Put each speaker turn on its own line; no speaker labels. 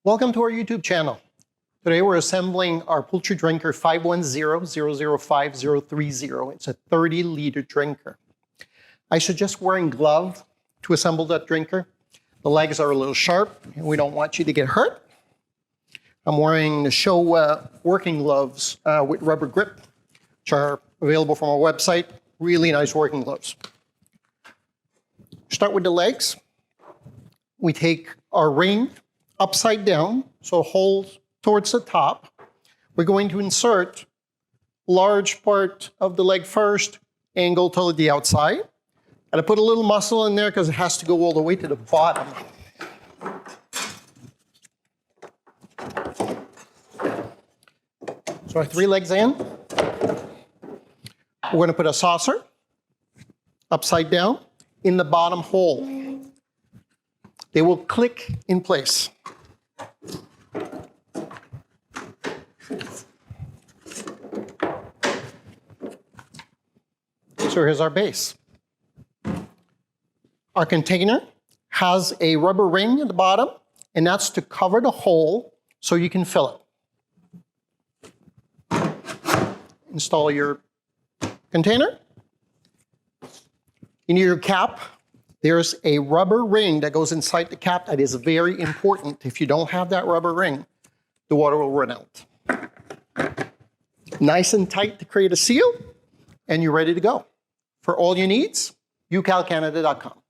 Welcome to our YouTube channel. Today we're assembling our Poultry drinker 510-005030. It's a 30-liter drinker. I suggest wearing gloves to assemble that drinker. The legs are a little sharp and we don't want you to get hurt. I'm wearing the show working gloves with rubber grip, which are available from our website. Really nice working gloves. Start with the legs. We take our ring upside down, so hold towards the top. We're going to insert large part of the leg first, angle toward the outside. And I put a little muscle in there because it has to go all the way to the bottom. So our 3 legs in. We're going to put a saucer upside down in the bottom hole. They will click in place. So here's our base. Our container has a rubber ring at the bottom, and that's to cover the hole so you can fill it. Install your container. You need your cap. There's a rubber ring that goes inside the cap that is very important. If you don't have that rubber ring, the water will run out. Nice and tight to create a seal, and you're ready to go. For all your needs, ukalcanada.com.